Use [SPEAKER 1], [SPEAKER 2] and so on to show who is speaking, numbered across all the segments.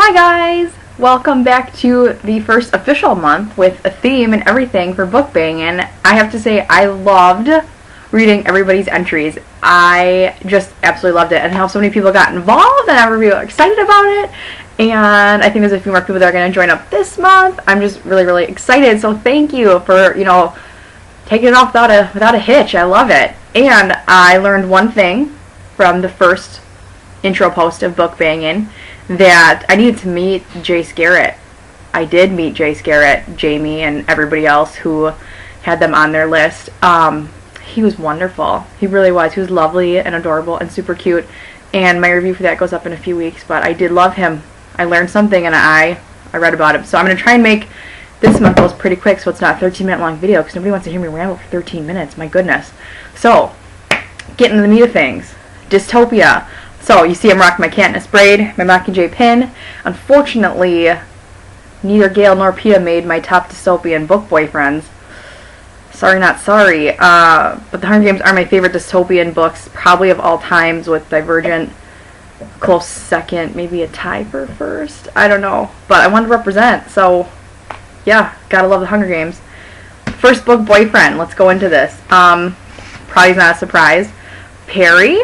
[SPEAKER 1] Hi guys! Welcome back to the first official month with a theme and everything for book banging. I have to say I loved reading everybody's entries. I just absolutely loved it and how so many people got involved and everybody was excited about it. And I think there's a few more people that are going to join up this month. I'm just really excited. So thank you for, taking it off without a hitch. I love it. And I learned one thing from the first intro post of book banging, that I needed to meet Jace Garrett. I did meet Jace Garrett, Jamie, and everybody else who had them on their list. He was wonderful. He really was. He was lovely and adorable and super cute. And my review for that goes up in a few weeks, but I did love him. I learned something and I read about him. So I'm going to try and make this month goes pretty quick so it's not a 13-minute long video because nobody wants to hear me ramble for 13 minutes. My goodness. So, getting to the meat of things. Dystopia. So, you see I'm rocking my Katniss braid, my Mockingjay pin. Unfortunately, neither Gail nor Peta made my top dystopian book boyfriends. Sorry, not sorry. But The Hunger Games are my favorite dystopian books, probably of all times, with Divergent close second, maybe a tie for first. I don't know. But I wanted to represent, so yeah, gotta love The Hunger Games. First book boyfriend, let's go into this. Probably not a surprise. Perry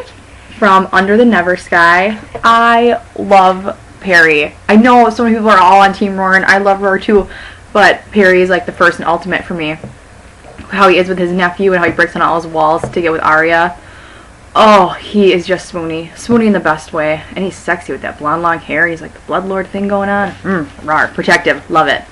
[SPEAKER 1] from Under the Never Sky. I love Perry. I know so many people are all on Team Roar, and I love Roar too, but Perry is like the first and ultimate for me. How he is with his nephew and how he breaks down all his walls to get with Arya. Oh, he is just swoony. Swoony in the best way. And he's sexy with that blonde long hair. He's like the Bloodlord thing going on. Rawr. Protective. Love it.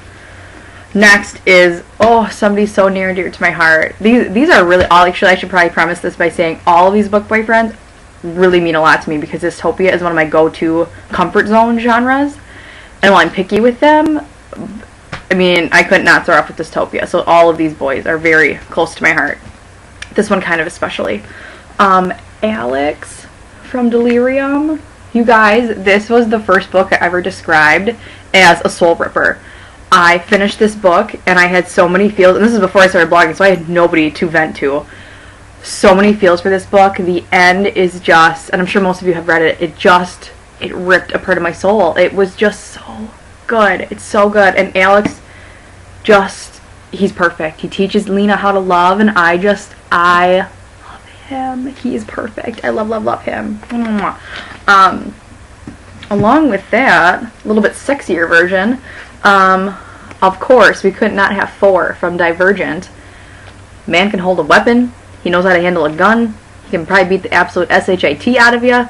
[SPEAKER 1] Next is, somebody so near and dear to my heart. These are really all, actually I should probably premise this by saying all of these book boyfriends really mean a lot to me because Dystopia is one of my go-to comfort zone genres. And while I'm picky with them, I mean, I could not start off with Dystopia. So all of these boys are very close to my heart. This one kind of especially. Alex from Delirium. You guys, this was the first book I ever described as a soul ripper. I finished this book and I had so many feels, and this is before I started blogging, so I had nobody to vent to. So many feels for this book. The end is just, and I'm sure most of you have read it, it ripped a part of my soul. It was just so good. It's so good. And Alex he's perfect. He teaches Lena how to love, and I love him. He is perfect. I love him. Along with that, a little bit sexier version, of course, we could not have 4 from Divergent. Man can hold a weapon. He knows how to handle a gun. He can probably beat the absolute shit out of you.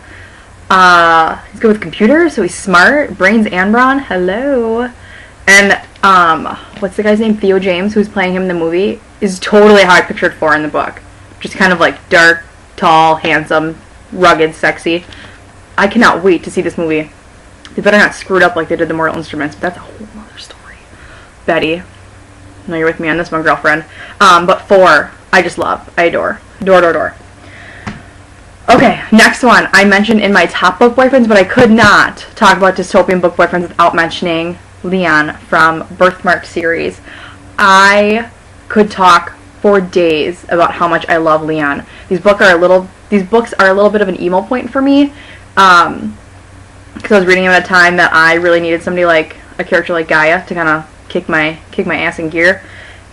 [SPEAKER 1] He's good with computers, so he's smart. Brains and brawn. Hello. And, what's the guy's name? Theo James, who's playing him in the movie, is totally how I pictured 4 in the book. Just kind of like dark, tall, handsome, rugged, sexy. I cannot wait to see this movie. They better not screw it up like they did the Mortal Instruments, but that's a whole other story. Betty. I know you're with me on this one, girlfriend. But 4, I just love. I adore. Adore. Okay, next one. I mentioned in my top book boyfriends, but I could not talk about dystopian book boyfriends without mentioning Leon from Birthmark series. I could talk for days about how much I love Leon. These books are a little bit of an emo point for me. Because I was reading them at a time that I really needed somebody like a character like Gaia to kind of kick my ass in gear.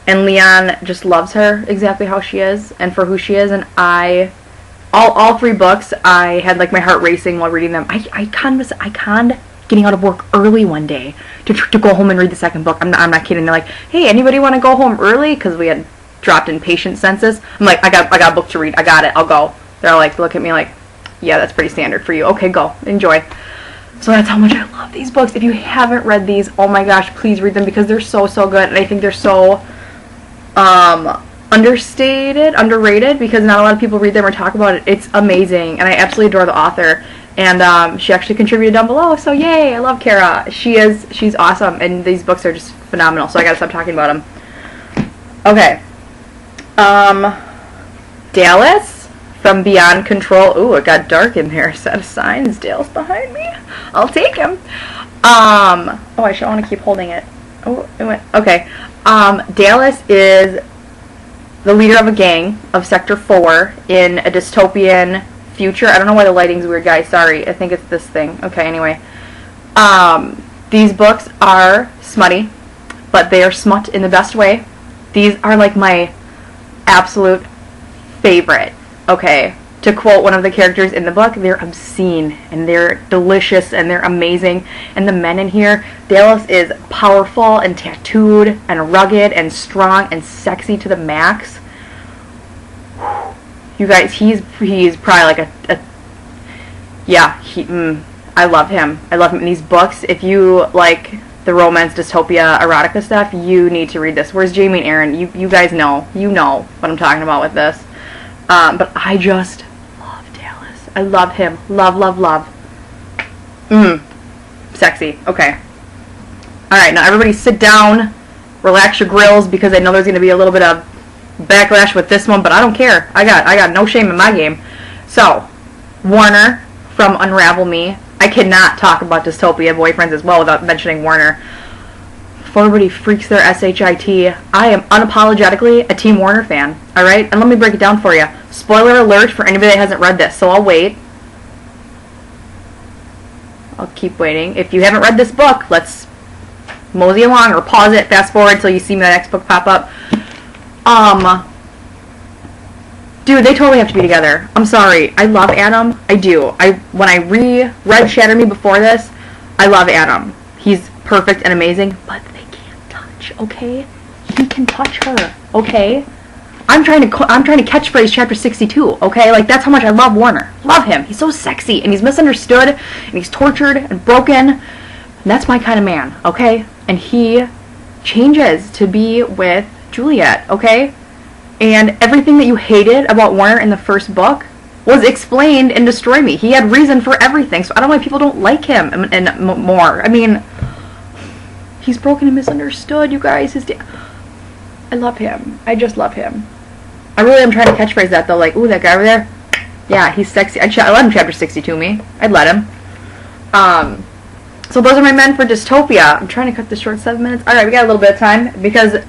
[SPEAKER 1] And Leon just loves her exactly how she is and for who she is. And all 3 books, I had like my heart racing while reading them. I conned getting out of work early one day to go home and read the second book. I'm not kidding. They're like, hey, anybody want to go home early? Because we had dropped in patient census. I'm like, I got a book to read. I got it. I'll go. They're like, look at me like, yeah, that's pretty standard for you. Okay, go. Enjoy. So that's how much I love these books. If you haven't read these, oh my gosh, please read them because they're so good. And I think they're so understated, underrated, because not a lot of people read them or talk about it. It's amazing. And I absolutely adore the author. And she actually contributed down below. So yay, I love Kara. She's awesome. And these books are just phenomenal. So I gotta stop talking about them. Okay. Dallas from Beyond Control. Ooh, it got dark in there. Set of signs. Dale's behind me. I'll take him. I should want to keep holding it. Oh, it went. Okay. Dallas is the leader of a gang of Sector 4 in a dystopian future. I don't know why the lighting's weird, guys. Sorry. I think it's this thing. Okay, anyway. These books are smutty, but they are smut in the best way. These are like my absolute favorite. Okay, to quote one of the characters in the book, they're obscene and they're delicious and they're amazing. And the men in here, Dallas is powerful and tattooed and rugged and strong and sexy to the max. You guys, he's probably like I love him. I love him in these books. If you like the romance, dystopia, erotica stuff, you need to read this. Where's Jamie and Aaron? You guys know. You know what I'm talking about with this. But I just love Dallas. I love him. Love, love, love. Sexy. Okay. Alright, now everybody sit down. Relax your grills because I know there's going to be a little bit of backlash with this one, but I don't care. I got no shame in my game. So, Warner from Unravel Me. I cannot talk about Dystopia boyfriends as well without mentioning Warner. Before everybody freaks their SHIT, I am unapologetically a Team Warner fan. Alright? And let me break it down for you. Spoiler alert for anybody that hasn't read this, so I'll wait. I'll keep waiting. If you haven't read this book, let's mosey along or pause it, fast forward until you see my next book pop up. Dude, they totally have to be together. I'm sorry. I love Adam. I do. When I reread Shatter Me before this, I love Adam. He's perfect and amazing, but they can't touch, okay? He can touch her, okay? I'm trying to catchphrase chapter 62, okay? Like, that's how much I love Warner. Love him. He's so sexy, and he's misunderstood, and he's tortured and broken. And that's my kind of man, okay? And he changes to be with Juliet, okay? And everything that you hated about Warner in the first book was explained in Destroy Me. He had reason for everything, so I don't know why people don't like him and more. I mean, he's broken and misunderstood, you guys. I love him. I just love him. I really am trying to catchphrase that, though. Like, ooh, that guy over there? Yeah, he's sexy. I'd let him chapter 62 me. I'd let him. So those are my men for Dystopia. I'm trying to cut this short, 7 minutes. Alright, we got a little bit of time, because...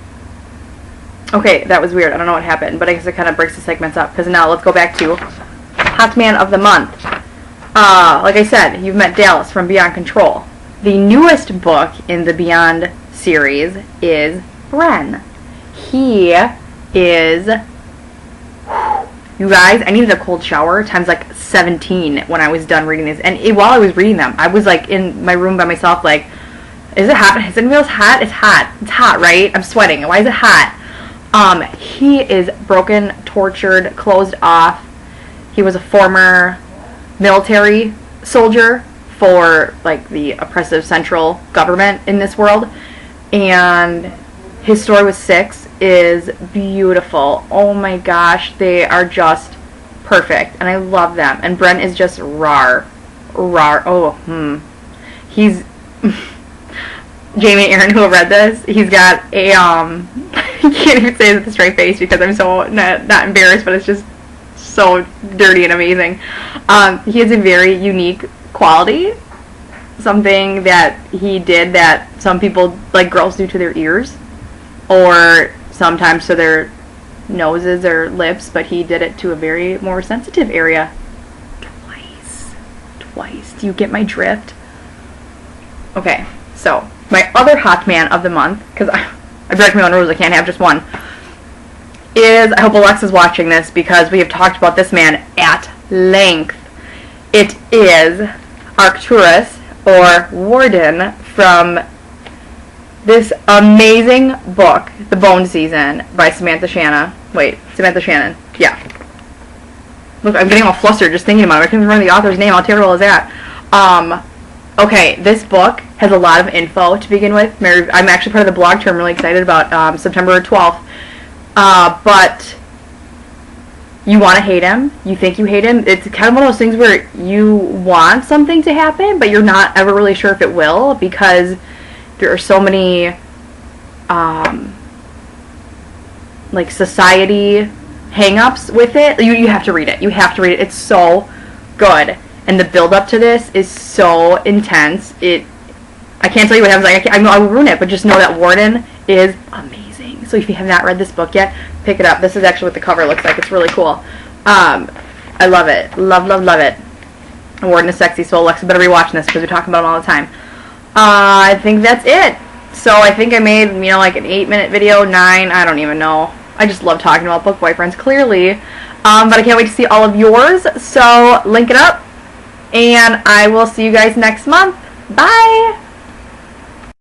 [SPEAKER 1] Okay, that was weird. I don't know what happened, but I guess it kind of breaks the segments up, because now let's go back to Hot Man of the Month. Like I said, you've met Dallas from Beyond Control. The newest book in the Beyond series is Bren. He is... You guys, I needed a cold shower times like 17 when I was done reading this. And while I was reading them, I was like in my room by myself like, is it hot? Is anybody else hot? It's hot. It's hot, right? I'm sweating. Why is it hot? He is broken, tortured, closed off. He was a former military soldier for like the oppressive central government in this world. And his story with 6 is beautiful. Oh my gosh, they are just perfect, and I love them. And Bren is just rar. He's Jamie and Aaron, who have read this, he's got a I can't even say it with a straight face because I'm so not embarrassed, but it's just so dirty and amazing. He has a very unique quality, something that he did that some people, like girls, do to their ears, or sometimes to their noses or lips, but he did it to a very more sensitive area. Twice. Do you get my drift? Okay, so my other hot man of the month, because I break my own rules, I can't have just one, is, I hope Alexa's watching this because we have talked about this man at length. It is Arcturus, or Warden, from this amazing book, The Bone Season, by Samantha Shannon. Yeah. Look, I'm getting all flustered just thinking about it. I can't remember the author's name. How terrible is that? Okay, this book has a lot of info to begin with. I'm actually part of the blog tour I'm really excited about, September 12th. But you want to hate him. You think you hate him. It's kind of one of those things where you want something to happen, but you're not ever really sure if it will, because there are so many like society hang-ups with it. You have to read it. You have to read it. It's so good. And the build-up to this is so intense. I can't tell you what happens. I will ruin it, but just know that Warden is amazing. So if you have not read this book yet, pick it up. This is actually what the cover looks like. It's really cool. I love it. Love it. Warden is sexy, so Alexa better be watching this because we're talking about him all the time. I think that's it. So I think I made, you know, like an 8-minute video, 9, I don't even know. I just love talking about book boyfriends, clearly. But I can't wait to see all of yours, so link it up, and I will see you guys next month. Bye!